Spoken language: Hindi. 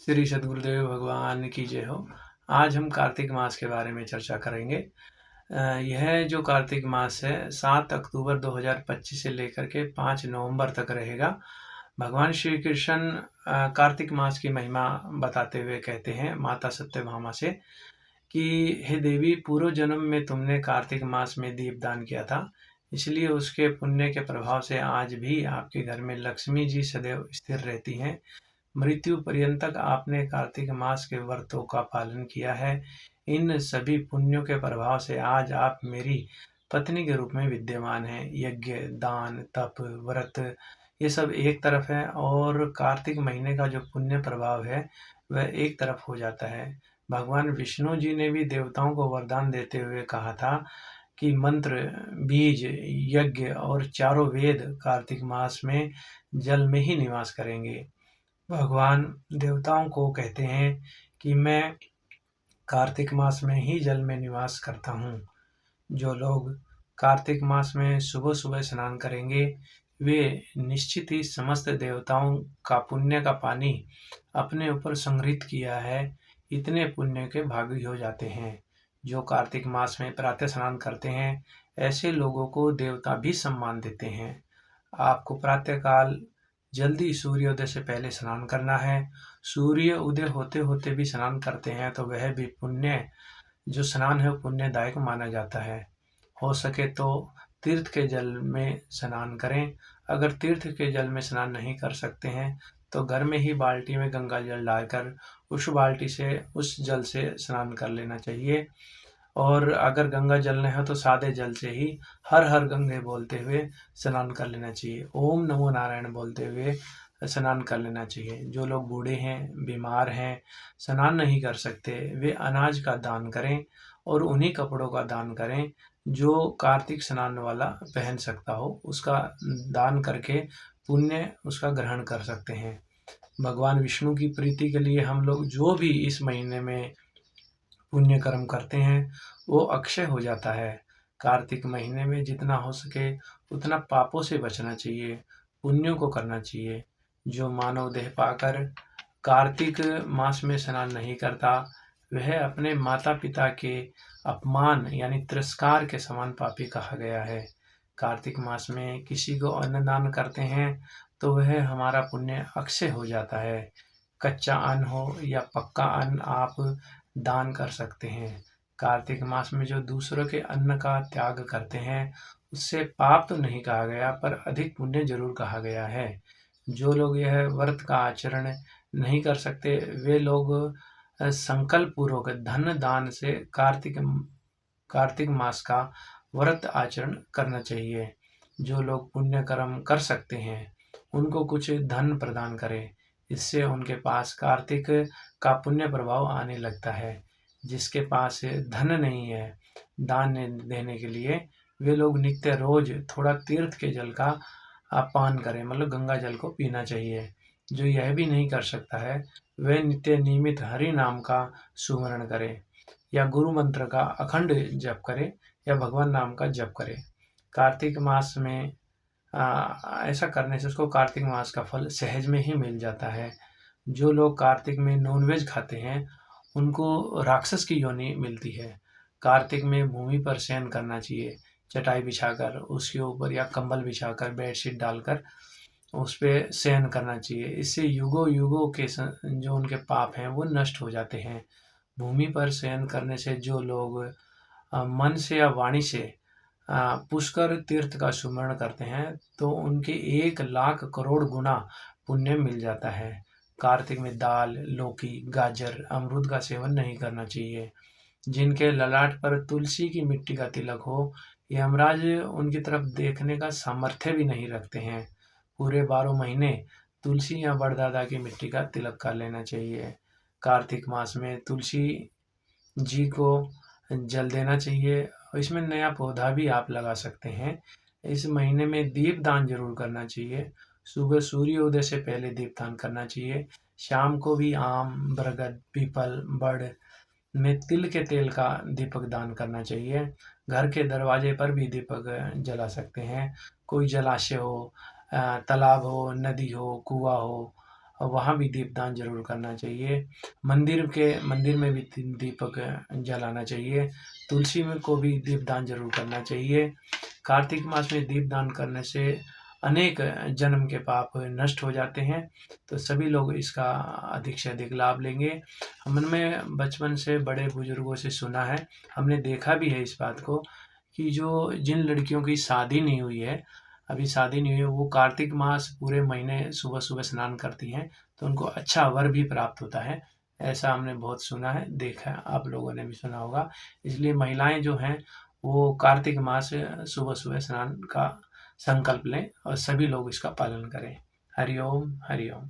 श्री सद्गुरुदेव भगवान की जय हो। आज हम कार्तिक मास के बारे में चर्चा करेंगे। यह जो कार्तिक मास है 7 अक्टूबर 2025 से लेकर के 5 नवंबर तक रहेगा। भगवान श्री कृष्ण कार्तिक मास की महिमा बताते हुए कहते हैं माता सत्यभामा से कि हे देवी, पूर्व जन्म में तुमने कार्तिक मास में दीपदान किया था, इसलिए उसके पुण्य के प्रभाव से आज भी आपके घर में लक्ष्मी जी सदैव स्थिर रहती हैं। मृत्यु पर्यंतक आपने कार्तिक मास के व्रतों का पालन किया है। इन सभी पुण्यों के प्रभाव से आज आप मेरी पत्नी के रूप में विद्यमान हैं। यज्ञ, दान, तप, व्रत ये सब एक तरफ है और कार्तिक महीने का जो पुण्य प्रभाव है वह एक तरफ हो जाता है। भगवान विष्णु जी ने भी देवताओं को वरदान देते हुए कहा था कि मंत्र, बीज, यज्ञ और चारों वेद कार्तिक मास में जल में ही निवास करेंगे। भगवान देवताओं को कहते हैं कि मैं कार्तिक मास में ही जल में निवास करता हूँ। जो लोग कार्तिक मास में सुबह सुबह स्नान करेंगे वे निश्चित ही समस्त देवताओं का पुण्य का पानी अपने ऊपर संग्रहित किया है, इतने पुण्य के भागी हो जाते हैं। जो कार्तिक मास में प्रातः स्नान करते हैं ऐसे लोगों को देवता भी सम्मान देते हैं। आपको प्रातःकाल जल्दी सूर्योदय से पहले स्नान करना है। सूर्य उदय होते होते भी स्नान करते हैं तो वह भी पुण्य, जो स्नान है वो पुण्यदायक माना जाता है। हो सके तो तीर्थ के जल में स्नान करें। अगर तीर्थ के जल में स्नान नहीं कर सकते हैं तो घर में ही बाल्टी में गंगा जल डालकर उस जल से स्नान कर लेना चाहिए। और अगर गंगा जल नहीं हो तो सादे जल से ही हर हर गंगे बोलते हुए स्नान कर लेना चाहिए। ओम नमो नारायण बोलते हुए स्नान कर लेना चाहिए। जो लोग बूढ़े हैं, बीमार हैं, स्नान नहीं कर सकते, वे अनाज का दान करें और उन्हीं कपड़ों का दान करें जो कार्तिक स्नान वाला पहन सकता हो। उसका दान करके पुण्य उसका ग्रहण कर सकते हैं। भगवान विष्णु की प्रीति के लिए हम लोग जो भी इस महीने में पुण्य कर्म करते हैं वो अक्षय हो जाता है। कार्तिक महीने में जितना हो सके उतना पापों से बचना चाहिए, पुण्यों को करना चाहिए। जो मानव देह पाकर कार्तिक मास में स्नान नहीं करता वह अपने माता पिता के अपमान यानी तिरस्कार के समान पापी कहा गया है। कार्तिक मास में किसी को अन्नदान करते हैं तो वह हमारा पुण्य अक्षय हो जाता है। कच्चा अन्न हो या पक्का अन्न आप दान कर सकते हैं। कार्तिक मास में जो दूसरों के अन्न का त्याग करते हैं उससे पाप तो नहीं कहा गया पर अधिक पुण्य जरूर कहा गया है। जो लोग यह व्रत का आचरण नहीं कर सकते वे लोग संकल्प पूर्वक धन दान से कार्तिक मास का व्रत आचरण करना चाहिए। जो लोग पुण्य कर्म कर सकते हैं उनको कुछ धन प्रदान करें, इससे उनके पास कार्तिक का पुण्य प्रभाव आने लगता है। जिसके पास धन नहीं है दान देने के लिए वे लोग नित्य रोज थोड़ा तीर्थ के जल का पान करें, मतलब गंगा जल को पीना चाहिए। जो यह भी नहीं कर सकता है वह नित्य नियमित हरि नाम का सुमरण करे या गुरु मंत्र का अखंड जप करे या भगवान नाम का जप करे। कार्तिक मास में ऐसा करने से उसको कार्तिक मास का फल सहज में ही मिल जाता है। जो लोग कार्तिक में नॉनवेज खाते हैं उनको राक्षस की योनि मिलती है। कार्तिक में भूमि पर शयन करना चाहिए, चटाई बिछाकर उसके ऊपर या कंबल बिछाकर बेडशीट डालकर उस पर शयन करना चाहिए। इससे युगों युगों के जो उनके पाप हैं वो नष्ट हो जाते हैं। भूमि पर शयन करने से जो लोग मन से या वाणी से पुष्कर तीर्थ का सुमरण करते हैं तो उनके 1,00,000 करोड़ गुना पुण्य मिल जाता है। कार्तिक में दाल, लौकी, गाजर, अमरूद का सेवन नहीं करना चाहिए। जिनके ललाट पर तुलसी की मिट्टी का तिलक हो यमराज उनकी तरफ देखने का सामर्थ्य भी नहीं रखते हैं। पूरे 12 महीने तुलसी या बड़दादा की मिट्टी का तिलक कर लेना चाहिए। कार्तिक मास में तुलसी जी को जल देना चाहिए और इसमें नया पौधा भी आप लगा सकते हैं। इस महीने में दीपदान जरूर करना चाहिए। सुबह सूर्योदय से पहले दीपदान करना चाहिए। शाम को भी आम, बरगद, पीपल, बड़ में तिल के तेल का दीपक दान करना चाहिए। घर के दरवाजे पर भी दीपक जला सकते हैं। कोई जलाशय हो, तालाब हो, नदी हो, कुआं हो और वहाँ भी दीपदान जरूर करना चाहिए। मंदिर में भी दीपक जलाना चाहिए। तुलसी में को भी दीपदान जरूर करना चाहिए। कार्तिक मास में दीपदान करने से अनेक जन्म के पाप नष्ट हो जाते हैं। तो सभी लोग इसका अधिक से अधिक लाभ लेंगे। हमने बचपन से बड़े बुजुर्गों से सुना है, हमने देखा भी है इस बात को, कि जिन लड़कियों की शादी नहीं हुई है, अभी शादी नहीं हुई है, वो कार्तिक मास पूरे महीने सुबह सुबह स्नान करती हैं तो उनको अच्छा वर भी प्राप्त होता है। ऐसा हमने बहुत सुना है, देखा है, आप लोगों ने भी सुना होगा। इसलिए महिलाएं जो हैं वो कार्तिक मास सुबह सुबह स्नान का संकल्प लें और सभी लोग इसका पालन करें। हरि ओम, हरि ओम।